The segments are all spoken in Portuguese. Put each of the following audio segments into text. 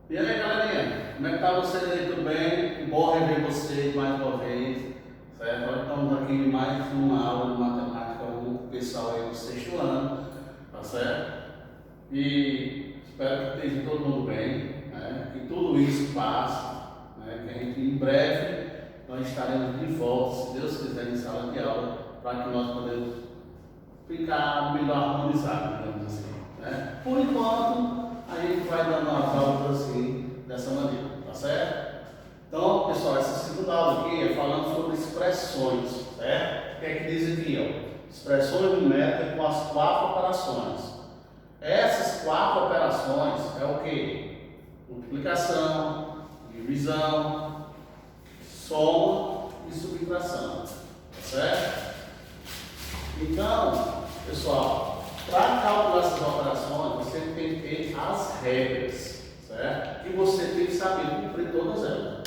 E aí, galerinha, como é que tá vocês aí? Tudo bem? Bom rever vocês mais uma vez, certo? Nós estamos aqui em mais uma aula de matemática com o pessoal aí do sexto ano, tá certo? E espero que esteja todo mundo bem, né? Que tudo isso passe, né? Que a gente, em breve, nós estaremos de volta, se Deus quiser, em sala de aula, para que nós podemos ficar melhor harmonizados, digamos assim, né? Por enquanto, a gente vai dando as aulas assim, dessa maneira, tá certo? Então, pessoal, essa segunda aula aqui é falando sobre expressões, certo? O que é que diz aqui, ó? Expressões numéricas com as 4 operações. Essas 4 operações é o que? Multiplicação, divisão, soma e subtração, tá certo? Então, pessoal, para calcular essas operações, você tem que ter as regras, certo? E você tem que saber cumprir todas elas.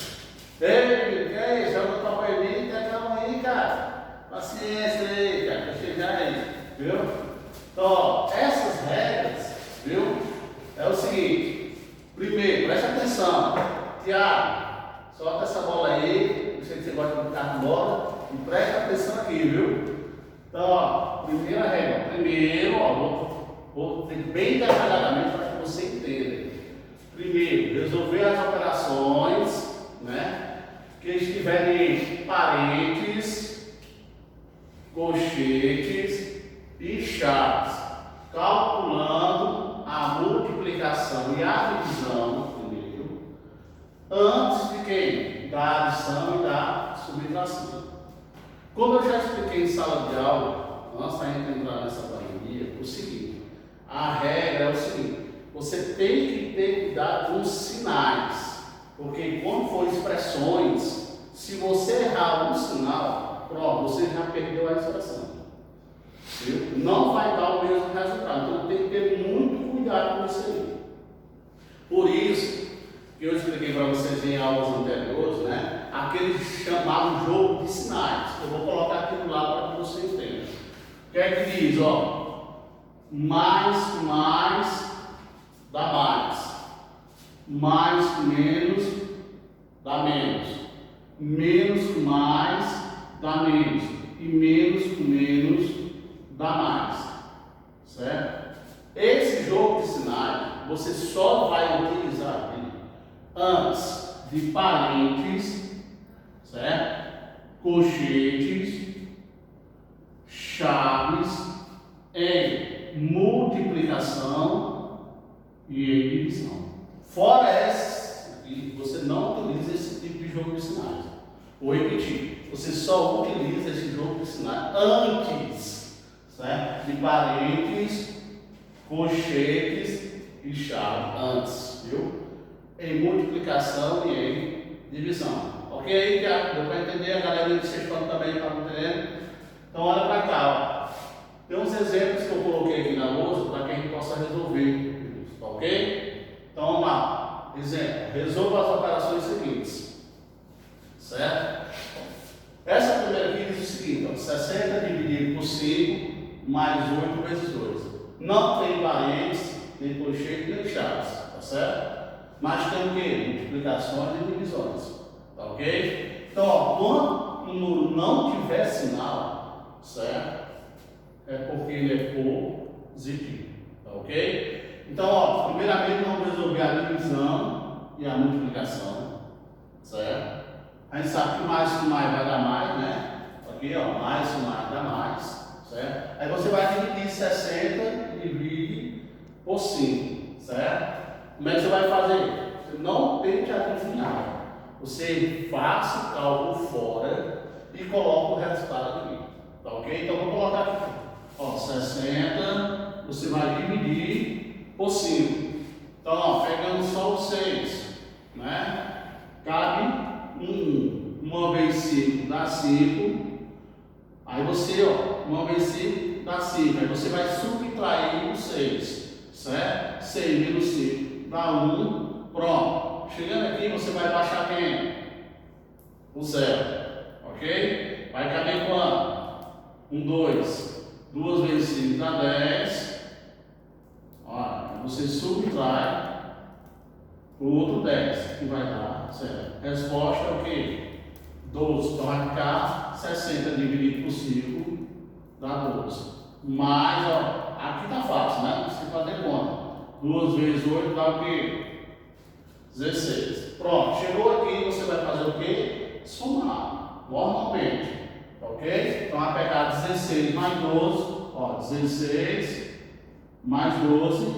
Ei, que é isso? Joga o papai ali, calma aí, cara. Paciência aí, cara, pra chegar aí, viu? Então, ó, essas regras, viu? É o seguinte. Primeiro, preste atenção. Tiago, solta essa bola aí. Eu sei que você gosta de ficar com bola. E preste atenção aqui, viu? Então, ó, primeira regra. Primeiro, ó, vou ter bem detalhadamente para que você entenda. Primeiro, resolver as operações, né? Que estiverem parentes, colchetes e chaves, calculando a multiplicação e a divisão primeiro, antes de quem? Da adição e da subtração. Como eu já expliquei em sala de aula, antes da gente entrar nessa planilha, o seguinte, a regra é o seguinte, você tem que ter cuidado com os sinais, porque quando for expressões, se você errar um sinal, pronto, você já perdeu a expressão. Viu? Não vai dar o mesmo resultado, então tem que ter muito cuidado com isso aí. Por isso, que eu expliquei para vocês em aulas anteriores, né? Aquele chamado jogo de sinais. Eu vou colocar aqui do lado para que você entenda. O que é que diz? Ó, mais dá mais. Mais com menos dá menos. Menos com mais dá menos. E menos com menos dá mais. Certo? Esse jogo de sinais você só vai utilizar ele antes de parentes, certo? Colchetes, chaves, em multiplicação e em divisão. Fora essa, você não utiliza esse tipo de jogo de sinais. Vou repetir, você só utiliza esse jogo de sinais antes, certo? De parentes, colchetes e chave, antes, viu? Em multiplicação e em divisão. Ok, Tiago? Deu para entender? A galera de sexto ano também está entendendo? Então, olha para cá, ó. Tem uns exemplos que eu coloquei aqui na lousa para que a gente possa resolver, ok? Então, vamos lá. Exemplo, resolva as operações seguintes, certo? Essa primeira aqui diz o seguinte, ó, 60 dividido por 5 mais 8 vezes 2. Não tem parentes, nem colchete, nem chaves, tá certo? Mas tem o que? Multiplicações e divisões, tá ok? Então, ó, quando o número não tiver sinal, certo? É porque ele é positivo, tá ok? Então, ó, primeiramente vamos resolver a divisão e a multiplicação, certo? A gente sabe que mais com mais vai dar mais, né? Aqui, ó, mais com mais dá mais, certo? Aí você vai dividir 60 e divide por 5, certo? Como é que você vai fazer? Você não tente adivinhar. Você faça o cálculo fora e coloca o resultado aqui, tá ok? Então, vou colocar aqui. Ó, 60, você vai dividir por 5. Então, ó, pegando só o 6, né? Cabe 1. 1 vezes 5 dá 5. Aí você, ó, 1 vezes 5 dá 5. Aí você vai subtrair o 6, certo? 6 menos 5 dá 1. Pronto. Chegando aqui, você vai baixar quem? O 0. Ok? Vai caber quanto? 2. 2 vezes 5 dá 10. Olha, você subtrai o outro 10, que vai dar, certo? Resposta é o quê? 12. Então vai ficar 60 dividido por 5, dá 12. Mais, ó, aqui tá fácil, né? Você fazer conta. 2 vezes 8 dá o quê? 16. Pronto, chegou aqui, você vai fazer o quê? Somar, normalmente. Ok? Então vai pegar 16 mais 12, ó, 16 mais 12,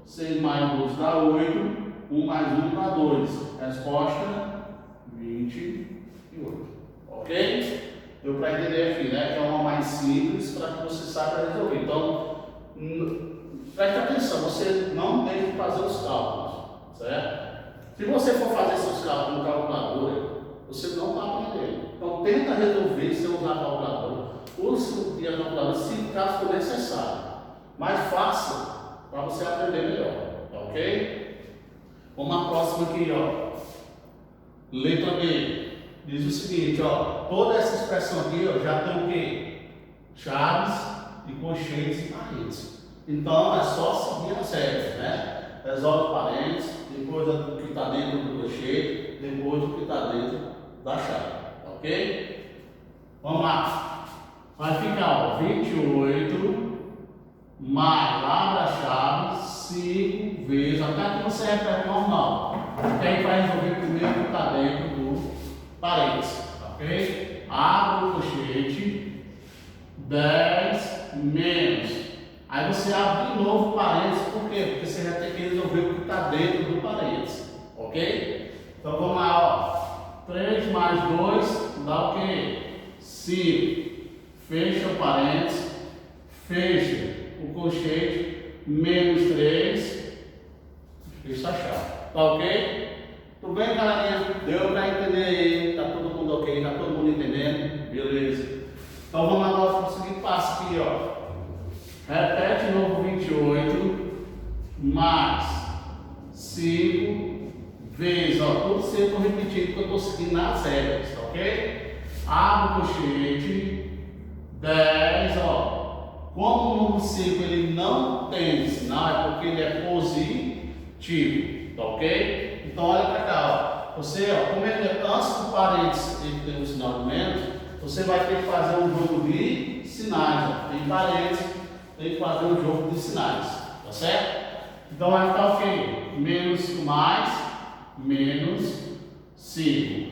6 mais 12 dá 8, 1 mais 1 dá 2. Resposta, 28. Ok? Deu para entender aqui, né? Que é uma mais simples para que você saiba resolver. Então, preste atenção, você não tem que fazer os cálculos, certo? Se você for fazer seus cálculos com calculadora, você não está aprendendo. Então, tenta resolver sem usar a calculadora. Use a calculadora se caso for necessário. Mas faça para você aprender melhor, tá ok? Vamos à próxima aqui, ó. Letra B. Diz o seguinte, ó. Toda essa expressão aqui, ó, já tem o quê? Chaves e colchetes e parênteses. Então, é só seguir as regras, né? Resolve parênteses, depois do que está dentro do colchete, depois do que está dentro da chave, ok? Vamos lá. Vai ficar, ó, 28 mais, abre a chave, 5 vezes, até que você repete normal. Porque aí vai resolver primeiro o que está dentro do parênteses, ok? Abre o colchete, 10 menos. Aí você abre de novo o parênteses, por quê? Porque você vai ter que resolver o que está dentro do parênteses, ok? Então vamos lá, ó. 3 mais 2 dá o quê? 5. Fecha o parênteses, fecha o colchete, menos 3, fecha a chave. Tá ok? Tudo bem, galerinha? Deu para entender aí? Tá todo mundo ok? Tá todo mundo entendendo? Beleza. Então vamos agora para o seguinte passo aqui, ó. Repete de novo 28 mais 5 vezes, ó, tudo sempre repetido que eu estou seguindo nas regras, tá ok? Abre o colchete, 10, ó. Como o número 5 ele não tem sinal, é porque ele é positivo, tá ok? Então olha para cá, ó. Você, ó, como ele é antes do parênteses, ele tem um sinal de menos, você vai ter que fazer um jogo de sinais, ó. Tem parênteses. Tem que fazer um jogo de sinais, tá certo? Então vai ficar o quê? Menos mais, menos 5,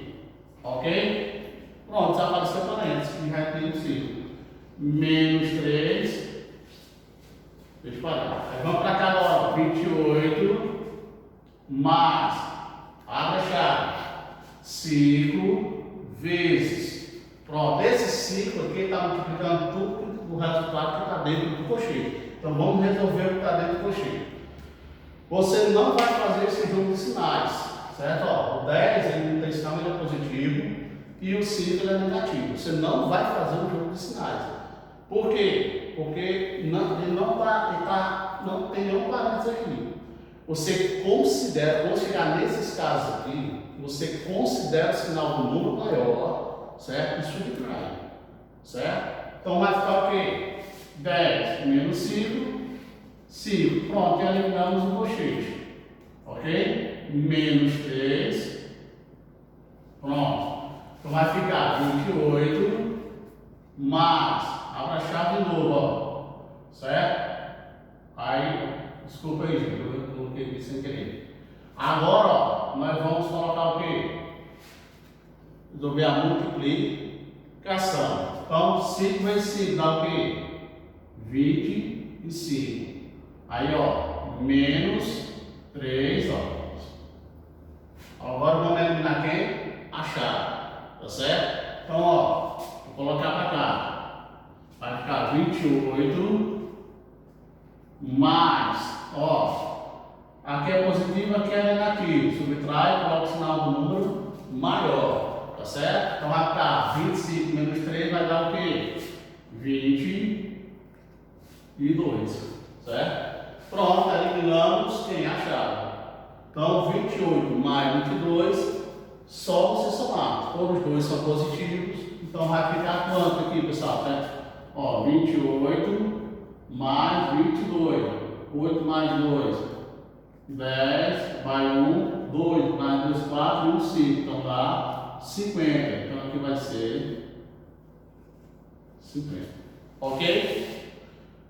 ok? Pronto, desapareceu o parênteses, e vai ter o 5. Menos 3, deixa eu parar. Aí vamos para cá agora, 28, mais, abre a chave, 5 vezes. Pronto, esse 5 aqui está multiplicando tudo o resultado que está dentro do colchete. Então vamos resolver o que está dentro do colchete. Você não vai fazer esse jogo de sinais, certo? Ó, o 10 ele não tem sinal, ele é positivo, e o 5 ele é negativo. Você não vai fazer um jogo de sinais. Por quê? Porque ele não tem nenhum parênteses aqui. Você considera, quando chegar nesses casos aqui, você considera o sinal do número maior, certo? E subtrai, certo? Então vai ficar o quê? 10 menos 5, 5. Pronto, e eliminamos o colchete. Ok? Menos 3. Pronto. Então vai ficar 28 mais. Abre a chave de novo, ó. Certo? Aí, desculpa aí, gente, eu coloquei aqui sem querer. Agora, ó, nós vamos colocar o quê? Resolver a multiplicação. Então, 5 vezes 5 dá o quê? 25. Aí, ó, menos 3, ó. Agora vamos eliminar quem? A chave, tá certo? Então, ó, vou colocar para cá. Vai ficar 28 mais, ó, aqui é positivo, aqui é negativo. Subtrai, coloca o sinal do número maior. Tá certo? Então vai ficar 25 menos 3 vai dar o quê? 22. Certo? Pronto, eliminamos quem? A chave. Então 28 mais 22, só você somar. Todos os dois são positivos. Então vai ficar quanto aqui, pessoal? Certo? Ó, 28 mais 22. 8 mais 2. 10, vai 1, 2, mais 2, 4 e 1, 5. Então dá 50. Então aqui vai ser 50. Ok?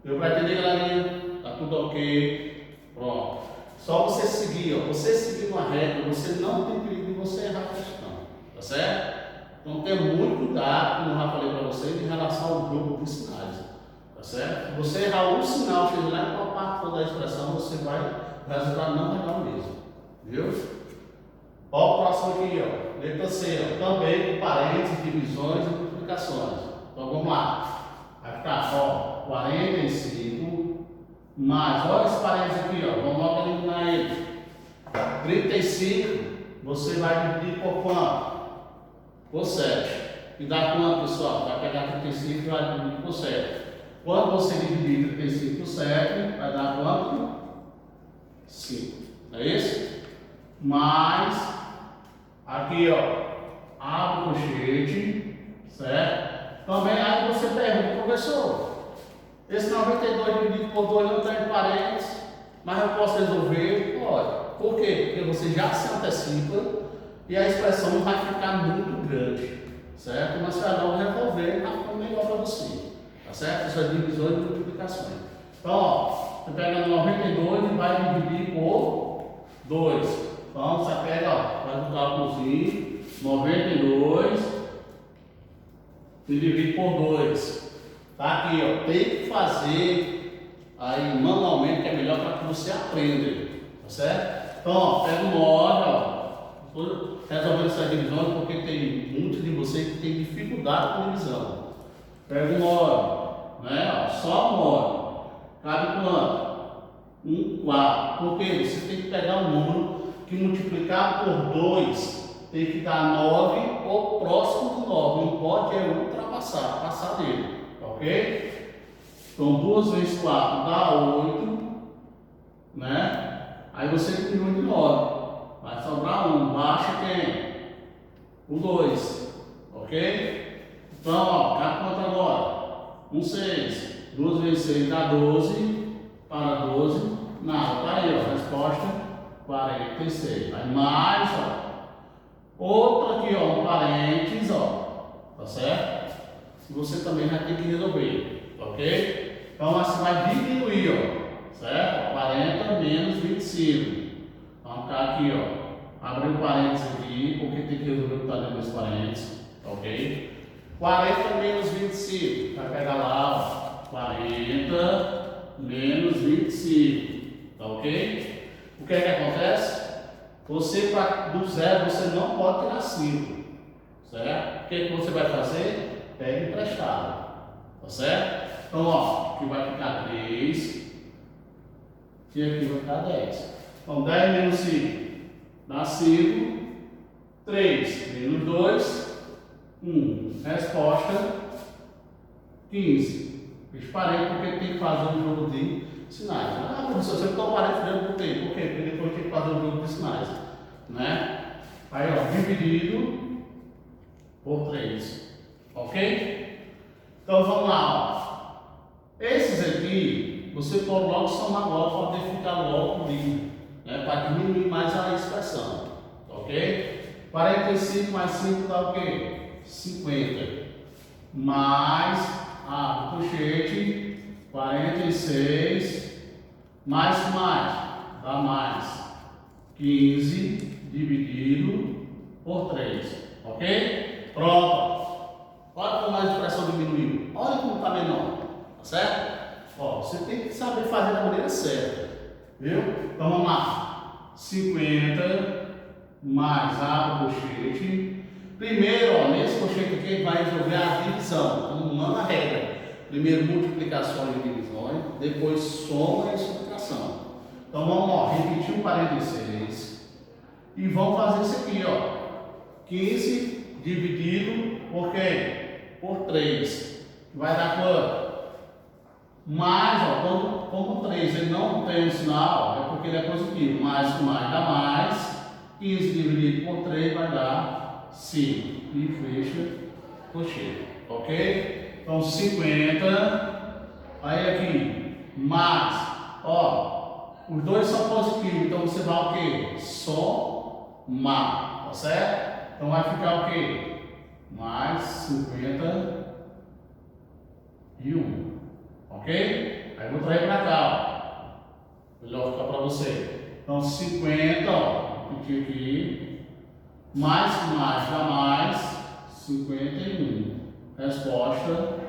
Deu para entender, galerinha? Tá tudo ok? Pronto. Só você seguir, ó. Você seguir uma regra, você não tem perigo de você errar a questão. Tá certo? Então tenha muito cuidado, como eu já falei para vocês, em relação ao jogo de sinais. Tá certo? Se você errar um sinal que lá em qual parte toda a expressão, você vai, o resultado não vai dar o mesmo. Viu? Ó, o próximo aqui, ó. Letra C, ó. Também com parênteses, divisões e multiplicações. Então vamos lá. Vai ficar, ó, 45 mais, olha esse parênteses aqui, ó. Vamos logo eliminar ele. 35, você vai dividir por quanto? Por 7. E dá quanto, pessoal? Vai pegar 35 e vai dividir por 7. Quando você dividir 35 por 7, vai dar quanto? 5. Não é isso? Mais, aqui, ó, abre o colchete, certo? Também aí você pergunta, professor, esse 92 dividido por 2 não tem parênteses, mas eu posso resolver? Pode. Por quê? Porque você já se antecipa e a expressão não vai ficar muito grande, certo? Mas vai logo resolver, tá ficando melhor para você, tá certo? Essas divisões e multiplicações. Então, ó, você pega 92 e vai dividir por 2. Então, você pega, ó, faz um cálculozinho, 92 e divide por 2. Tá aqui, ó, tem que fazer aí manualmente, que é melhor para que você aprenda, tá certo? Então, ó, pega o 9, ó. Estou resolvendo essa divisão porque tem muitos de vocês que tem dificuldade com divisão. Pega o 9, né? Ó, só 9. Cabe quanto? 1 quarto. Porque você tem que pegar um número que multiplicar por 2 tem que dar 9 ou próximo de 9. Não pode ultrapassar, passar dele. Ok? Então 2 vezes 4 dá 8, né? Aí você diminui de 9. Vai sobrar 1. Baixa quem? O 2. Ok? Então, ó, cá conta agora. 6. 2 vezes 6 dá 12. Para 12. Nada. Tá aí, ó. Resposta 46. Aí mais, ó. Outro aqui, ó. Um parênteses, ó. Tá certo? E você também vai ter que resolver. Ok? Então, você vai diminuir, ó. Certo? 40 menos 25. Vamos ficar aqui, ó. Abre um parênteses aqui, porque tem que resolver o que está dentro desse parênteses. Ok? 40 menos 25. Vai pegar lá, ó. 40 menos 25. Tá ok? O que é que acontece? Você, do zero, você não pode tirar 5. Certo? O que é que você vai fazer? Pega emprestado. Tá certo? Então, ó, aqui vai ficar 3. E aqui vai ficar 10. Então, 10 menos 5 dá 5. 3 menos 2, 1. Resposta 15. Eu parei porque tem que fazer um jogo de sinais. Ah, professor, você não parei de por quê? Porque depois tem que fazer um jogo de sinais. Né? Aí, ó, dividido por 3. Ok? Então, vamos lá. Ó. Esses aqui, você pode logo somar logo para poder ficar logo livre. Né, para diminuir mais a expressão, ok? 45 mais 5 dá o quê? 50. Mais a colchete, 46, mais dá mais 15 dividido por 3, ok? Pronto. Olha como a expressão diminuiu. Olha como está menor, tá certo? Ó, você tem que saber fazer da maneira certa. Viu? Então vamos lá. 50 mais a colchete. Primeiro, ó, nesse colchete aqui, vai resolver a divisão. Então, manda a regra. Primeiro, multiplicações e divisões. Depois, soma e subtração. Então vamos lá. Repetir o 46. E vamos fazer isso aqui, ó. 15 dividido por quem? Por 3. Vai dar quanto? Mais, ó, como 3 ele não tem um sinal, é porque ele é positivo. Mais com mais dá mais. 15 dividido por 3 vai dar 5. E fecha colchete. Ok? Então 50. Aí aqui, mais, ó, Os dois são positivos, então você vai o quê? Somar, tá certo? Então vai ficar o quê? Mais 51, ok? Aí vou trazer para cá, ó. Melhor ficar para você. Então 50, ó, repetir aqui, mais dá mais 51. Resposta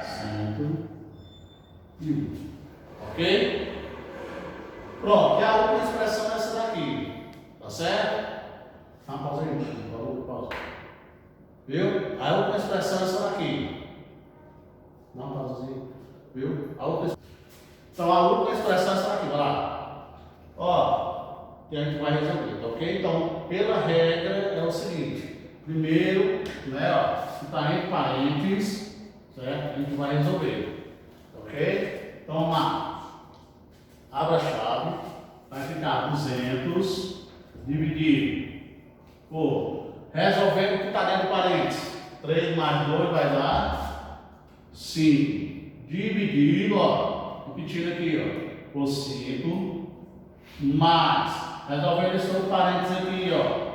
101, ok? Pronto, e a última expressão é essa daqui, tá certo? Dá uma pausa aí, pausa. Viu? A última expressão é essa daqui. Dá uma pausazinha, viu? Então a última expressão é essa daqui, vai lá. Ó, que a gente vai resolver, tá ok? Então, pela regra é o seguinte: primeiro, né, ó, se está entre parênteses, certo? A gente vai resolver, ok? Então, vamos lá. Abra a chave, vai ficar 200 dividido por, resolvendo o que está dentro do parênteses, 3 mais 2 vai dar 5, dividido, ó, repetindo aqui, ó, por 5, mais, resolvendo esse outro parênteses aqui, ó,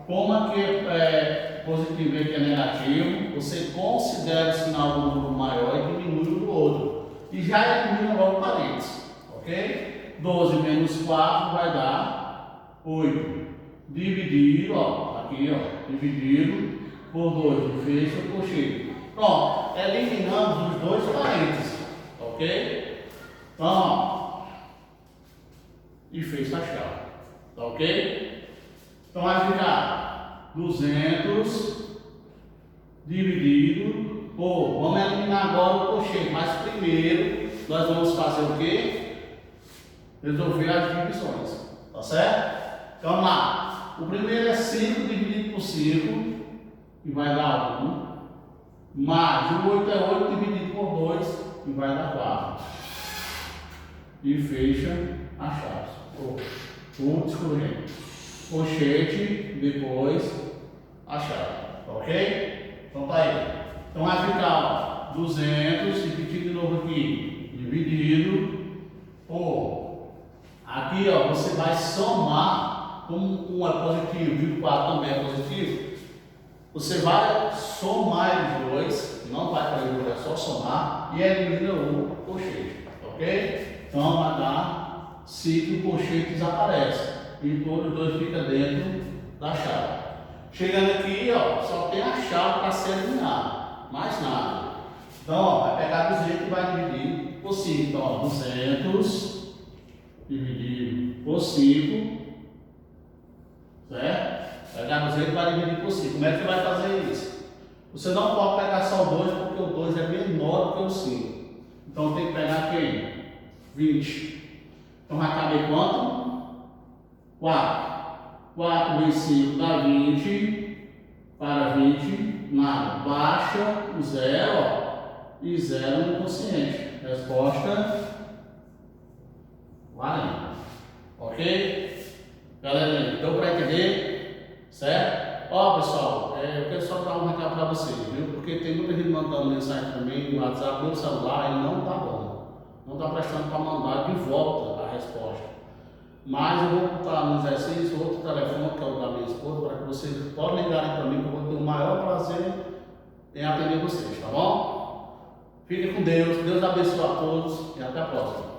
como aqui é positivo e aqui é negativo, você considera o sinal do número maior e diminui o do outro, e já elimina logo o parênteses. Ok? 12 menos 4 vai dar 8. Dividido, ó, aqui, ó, dividido por 2. Fecha o colchete. Pronto, eliminamos os dois parênteses. Ok? Então, ó, e fecha a chave. Tá ok? Então vai ficar 200 dividido por. Vamos eliminar agora o colchete, mas primeiro nós vamos fazer o quê? Resolver as divisões, tá certo? Então vamos lá. O primeiro é 5 dividido por 5, e vai dar 1. Mais o 8 é 8 dividido por 2, e vai dar 4. E fecha a chave. Colchete, depois a chave. Ok? Então tá aí. Então vai ficar, ó, 200, repetindo de novo aqui, dividido por. Aqui, ó, você vai somar, como um é positivo e o 4 também é positivo, você vai somar os dois, não vai fazer é só somar, e elimina o colchete, ok? Então vai dar 5 o colchete desaparece, e todos os dois ficam dentro da chave. Chegando aqui, ó, só tem a chave para ser eliminada, mais nada. Então, ó, vai pegar 200 e vai dividir por 5, então, ó, 200 dividido por 5, certo? Pegar 200 e vai dividir por 5. Como é que você vai fazer isso? Você não pode pegar só o 2, porque o 2 é menor do que o 5. Então tem que pegar quem? 20. Então vai caber quanto? 4. 4 vezes 5 dá 20. Para 20, nada. Baixa o 0, ó, e 0 no quociente. Resposta 40. Ok? Galera, deu para entender? Certo? Ó, pessoal, eu quero só dar um recado para vocês, viu? Porque tem muita gente mandando mensagem também no WhatsApp, no celular, e não tá bom. Não tá prestando para mandar de volta a resposta. Mas eu vou botar no exercício outro telefone, que é o da minha esposa, para que vocês podem ligarem para mim, que eu vou ter o maior prazer em atender vocês, tá bom? Fiquem com Deus, Deus abençoe a todos e até a próxima.